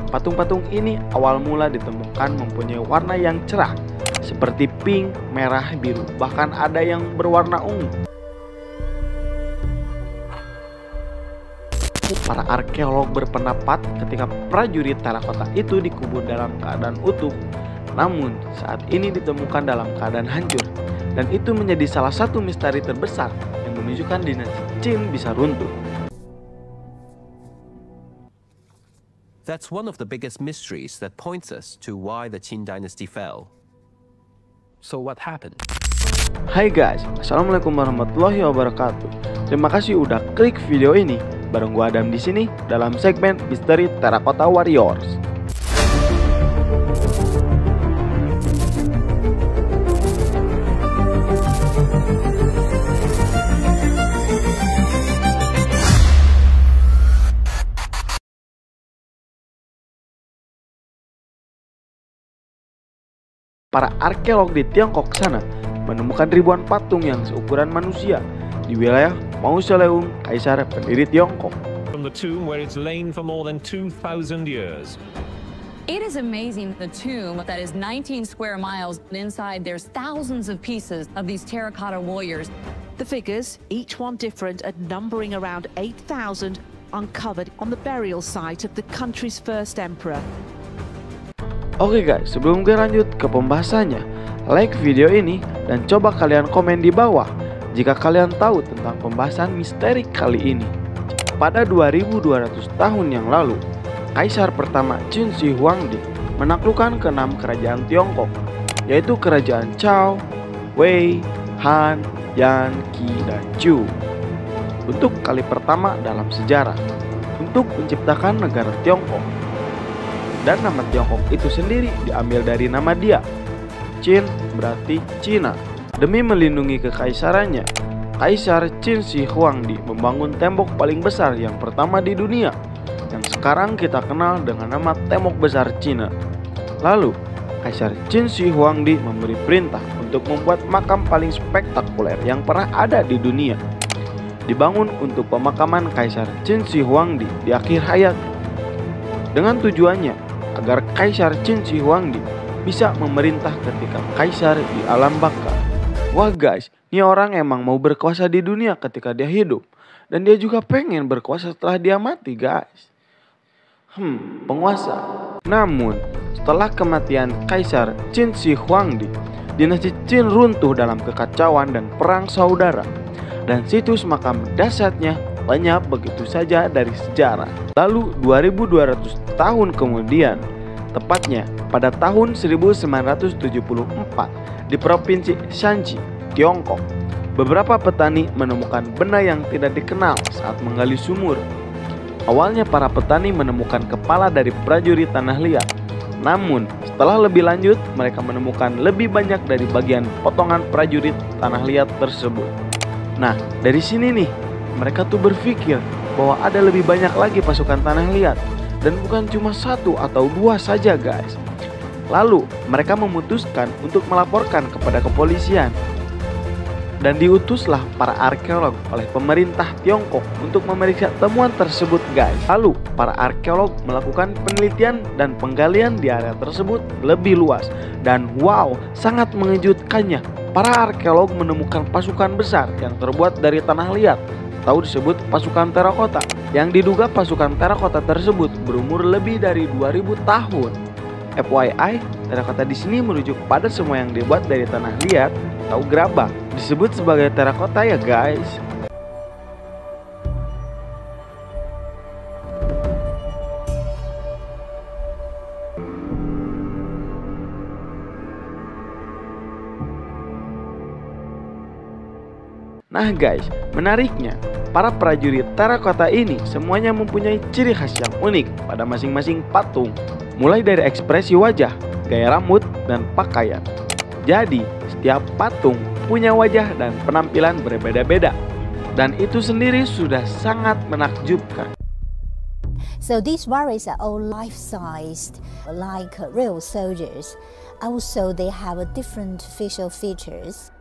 patung-patung ini awal mula ditemukan mempunyai warna yang cerah seperti pink, merah, biru, bahkan ada yang berwarna ungu. Para arkeolog berpendapat ketika prajurit terakota itu dikubur dalam keadaan utuh, namun saat ini ditemukan dalam keadaan hancur, dan itu menjadi salah satu misteri terbesar yang menunjukkan dinasti Qin bisa runtuh. That's one of the biggest mysteries that points us to why the Qin dynasty fell. So what happened? Hai guys, assalamualaikum warahmatullahi wabarakatuh. Terima kasih udah klik video ini. Bareng gua Adam di sini dalam segmen Misteri Terracotta Warriors. Para arkeolog di Tiongkok sana menemukan ribuan patung yang seukuran manusia di wilayah Mausoleum Kaisar pendiri Tiongkok. From the tomb where it's lain for more than 2,000 years. It is amazing, the tomb that is 19 square miles, and inside there's thousands of pieces of these terracotta warriors. The figures, each one different and numbering around 8,000, uncovered on the burial site of the country's first emperor. Oke guys, sebelum gue lanjut ke pembahasannya, like video ini dan coba kalian komen di bawah jika kalian tahu tentang pembahasan misteri kali ini. Pada 2200 tahun yang lalu, Kaisar pertama Qin Shi Huangdi menaklukkan ke-6 kerajaan Tiongkok, yaitu kerajaan Zhou, Wei, Han, Yan, Qi, dan Zhou. Untuk kali pertama dalam sejarah, untuk menciptakan negara Tiongkok. Dan nama Tiongkok itu sendiri diambil dari nama dia. Qin berarti Cina. Demi melindungi kekaisarannya, Kaisar Qin Shi Huangdi membangun tembok paling besar yang pertama di dunia, yang sekarang kita kenal dengan nama Tembok Besar Cina. Lalu, Kaisar Qin Shi Huangdi memberi perintah untuk membuat makam paling spektakuler yang pernah ada di dunia. Dibangun untuk pemakaman Kaisar Qin Shi Huangdi di akhir hayatnya. Dengan tujuannya agar Kaisar Qin Shi Huangdi bisa memerintah ketika kaisar di alam baka. Wah guys, ini orang emang mau berkuasa di dunia ketika dia hidup, dan dia juga pengen berkuasa setelah dia mati guys. Penguasa. Namun, setelah kematian Kaisar Qin Shi Huangdi, dinasti Qin runtuh dalam kekacauan dan perang saudara, dan situs makam dahsyatnya lenyap begitu saja dari sejarah. Lalu 2200 tahun kemudian, tepatnya pada tahun 1974 di Provinsi Shanxi, Tiongkok, beberapa petani menemukan benda yang tidak dikenal saat menggali sumur. Awalnya para petani menemukan kepala dari prajurit tanah liat. Namun setelah lebih lanjut, mereka menemukan lebih banyak dari bagian potongan prajurit tanah liat tersebut. Nah, dari sini nih, mereka tuh berpikir bahwa ada lebih banyak lagi pasukan tanah liat, dan bukan cuma 1 atau 2 saja guys. Lalu mereka memutuskan untuk melaporkan kepada kepolisian, dan diutuslah para arkeolog oleh pemerintah Tiongkok untuk memeriksa temuan tersebut guys. Lalu para arkeolog melakukan penelitian dan penggalian di area tersebut lebih luas, dan wow, sangat mengejutkannya, para arkeolog menemukan pasukan besar yang terbuat dari tanah liat atau disebut pasukan terakota, yang diduga pasukan terakota tersebut berumur lebih dari 2000 tahun. FYI, terakota di sini merujuk pada semua yang dibuat dari tanah liat atau gerabah, disebut sebagai terakota ya guys. Nah guys, menariknya, para prajurit terakota ini semuanya mempunyai ciri khas yang unik pada masing-masing patung, mulai dari ekspresi wajah, gaya rambut, dan pakaian. Jadi, setiap patung punya wajah dan penampilan berbeda-beda, dan itu sendiri sudah sangat menakjubkan. So these warriors are all life-sized, like real soldiers. Also, they have a different facial features.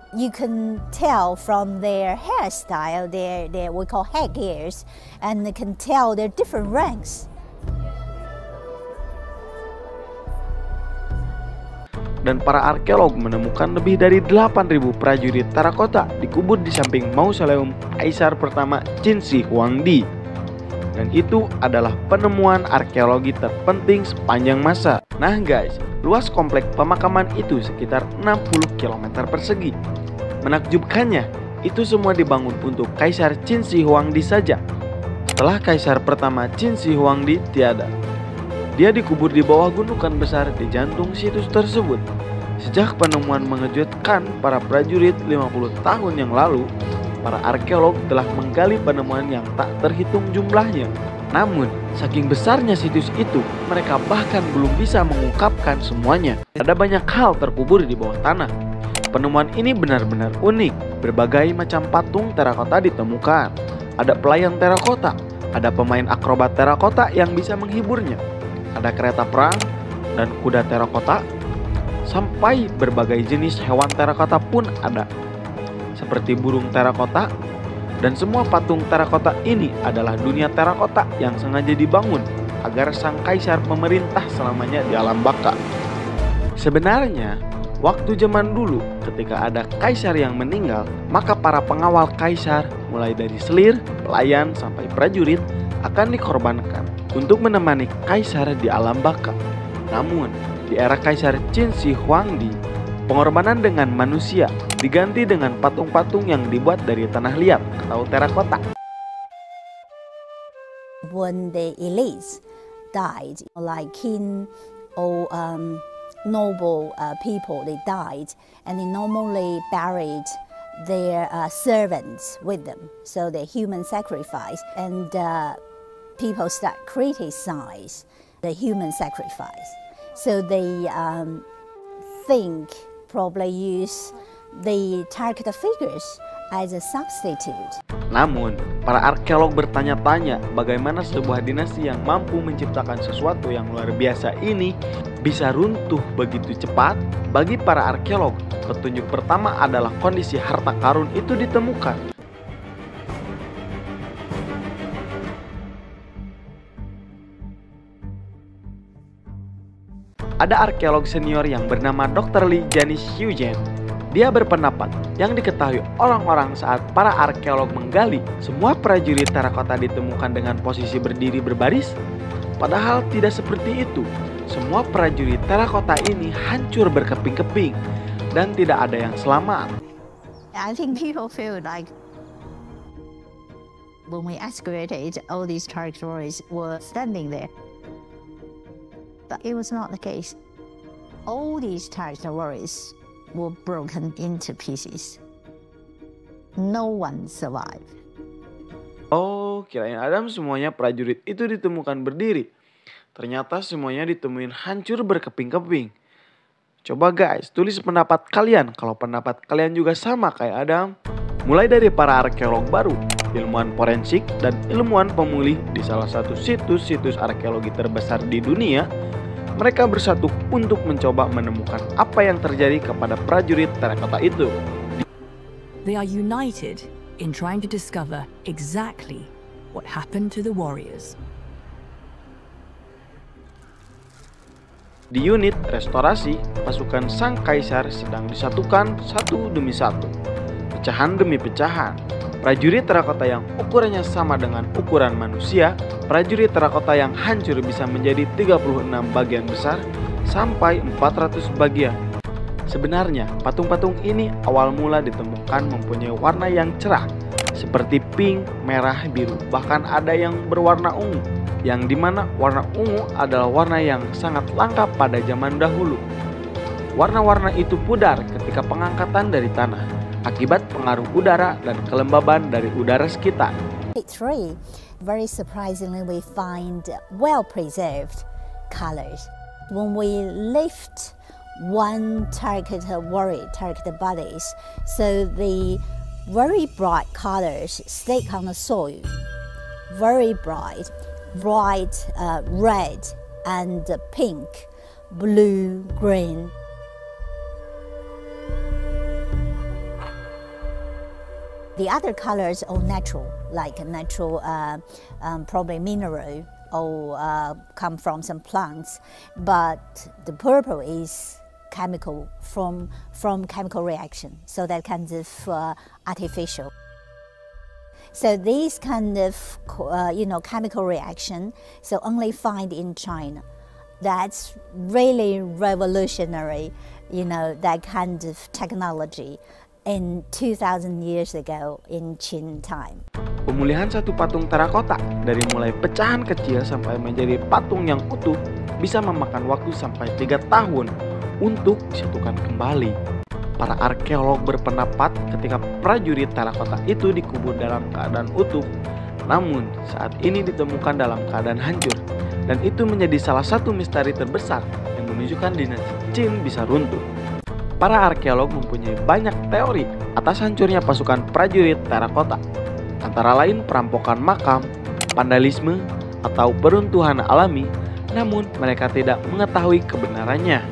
You can tell from their hairstyle, their we call headgears, and you can tell their different ranks. dan para arkeolog menemukan lebih dari 8.000 prajurit terakota dikubur di samping mausoleum Kaisar pertama Qin Shi Huangdi. Dan itu adalah penemuan arkeologi terpenting sepanjang masa. Nah guys, luas komplek pemakaman itu sekitar 60 km persegi. Menakjubkannya, itu semua dibangun untuk Kaisar Qin Shi Huangdi saja. Setelah Kaisar pertama Qin Shi Huangdi tiada, dia dikubur di bawah gundukan besar di jantung situs tersebut. Sejak penemuan mengejutkan para prajurit 50 tahun yang lalu, para arkeolog telah menggali penemuan yang tak terhitung jumlahnya. Namun, saking besarnya situs itu, mereka bahkan belum bisa mengungkapkan semuanya. Ada banyak hal terkubur di bawah tanah. Penemuan ini benar-benar unik. Berbagai macam patung terakota ditemukan. Ada pelayan terakota, ada pemain akrobat terakota yang bisa menghiburnya. Ada kereta perang dan kuda terakota, sampai berbagai jenis hewan terakota pun ada, seperti burung terakota. Dan semua patung terakota ini adalah dunia terakota yang sengaja dibangun agar sang kaisar memerintah selamanya di alam baka. Sebenarnya, waktu zaman dulu ketika ada kaisar yang meninggal, maka para pengawal kaisar mulai dari selir, pelayan, sampai prajurit akan dikorbankan untuk menemani kaisar di alam baka. Namun, di era Kaisar Qin Shi Huangdi, pengorbanan dengan manusia diganti dengan patung-patung yang dibuat dari tanah liat atau terakota. When the elites died, like king or noble people, they died, and they normally buried their servants with them. So the human sacrifice, and people start criticize the human sacrifice. So they think probably use the terracotta figures as a substitute. Namun, para arkeolog bertanya-tanya bagaimana sebuah dinasti yang mampu menciptakan sesuatu yang luar biasa ini bisa runtuh begitu cepat. Bagi para arkeolog, petunjuk pertama adalah kondisi harta karun itu ditemukan. Ada arkeolog senior yang bernama Dr. Li Jianxiuzhen. Dia berpendapat yang diketahui orang-orang saat para arkeolog menggali, semua prajurit terakota ditemukan dengan posisi berdiri berbaris. Padahal tidak seperti itu. Semua prajurit terakota ini hancur berkeping-keping dan tidak ada yang selamat. I think people feel like when we excavated, all these territories were standing there. But it was not the case. All these territories were broken into pieces. No one survived. Oh, kirain Adam semuanya prajurit itu ditemukan berdiri. Ternyata semuanya ditemuin hancur berkeping-keping. Coba guys, tulis pendapat kalian kalau pendapat kalian juga sama kayak Adam. Mulai dari para arkeolog baru, ilmuwan forensik, dan ilmuwan pemulih di salah satu situs-situs arkeologi terbesar di dunia, mereka bersatu untuk mencoba menemukan apa yang terjadi kepada prajurit terakota itu. They are united in trying to discover exactly what happened to the warriors. Di unit restorasi, pasukan sang kaisar sedang disatukan satu demi satu, pecahan demi pecahan. Prajurit terakota yang ukurannya sama dengan ukuran manusia, prajurit terakota yang hancur bisa menjadi 36 bagian besar sampai 400 bagian. Sebenarnya, patung-patung ini awal mula ditemukan mempunyai warna yang cerah, seperti pink, merah, biru, bahkan ada yang berwarna ungu, yang dimana warna ungu adalah warna yang sangat langka pada zaman dahulu. Warna-warna itu pudar ketika pengangkatan dari tanah, akibat pengaruh udara dan kelembaban dari udara sekitar. Very surprisingly, we find well-preserved colors. When we lift one terracotta bodies, so the very bright colors stick on the soil, very bright, red and pink, blue, green. The other colors are natural, like natural, probably mineral or come from some plants. But the purple is chemical from chemical reaction, so that kind of artificial. So these kind of chemical reaction, so only find in China. That's really revolutionary, that kind of technology in 2,000 years ago in Qin time. Pemulihan satu patung terakota dari mulai pecahan kecil sampai menjadi patung yang utuh bisa memakan waktu sampai 3 tahun untuk disatukan kembali. Para arkeolog berpendapat ketika prajurit terakota itu dikubur dalam keadaan utuh, namun saat ini ditemukan dalam keadaan hancur, dan itu menjadi salah satu misteri terbesar yang menunjukkan dinasti Qin bisa runtuh. Para arkeolog mempunyai banyak teori atas hancurnya pasukan prajurit terakota, antara lain perampokan makam, vandalisme, atau peruntuhan alami, namun mereka tidak mengetahui kebenarannya.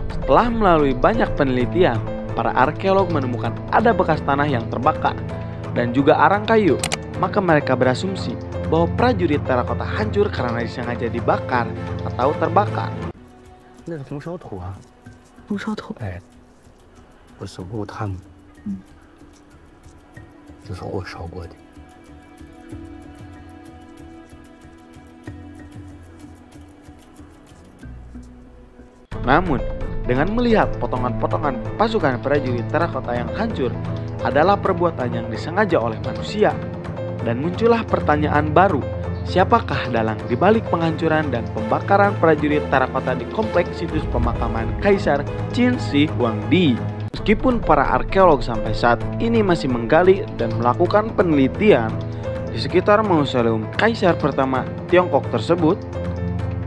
Setelah melalui banyak penelitian, para arkeolog menemukan ada bekas tanah yang terbakar dan juga arang kayu, maka mereka berasumsi bahwa prajurit terakota hancur karena disengaja dibakar atau terbakar. 那是红烧土啊，红烧土，哎，我手过烫，就是火烧过的。 Namun, dengan melihat potongan-potongan pasukan prajurit terakota yang hancur adalah perbuatan yang disengaja oleh manusia, dan muncullah pertanyaan baru, siapakah dalang dibalik penghancuran dan pembakaran prajurit terakota di kompleks situs pemakaman Kaisar Qin Shi Huangdi. Meskipun para arkeolog sampai saat ini masih menggali dan melakukan penelitian di sekitar mausoleum Kaisar pertama Tiongkok tersebut,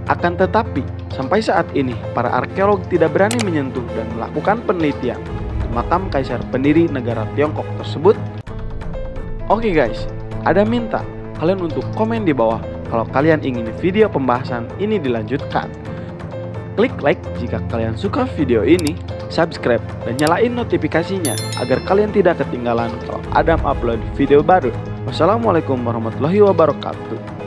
akan tetapi sampai saat ini para arkeolog tidak berani menyentuh dan melakukan penelitian di makam Kaisar pendiri negara Tiongkok tersebut. Oke guys, ada minta kalian untuk komen di bawah kalau kalian ingin video pembahasan ini dilanjutkan. Klik like jika kalian suka video ini, subscribe dan nyalain notifikasinya agar kalian tidak ketinggalan kalau Adam upload video baru. Wassalamualaikum warahmatullahi wabarakatuh.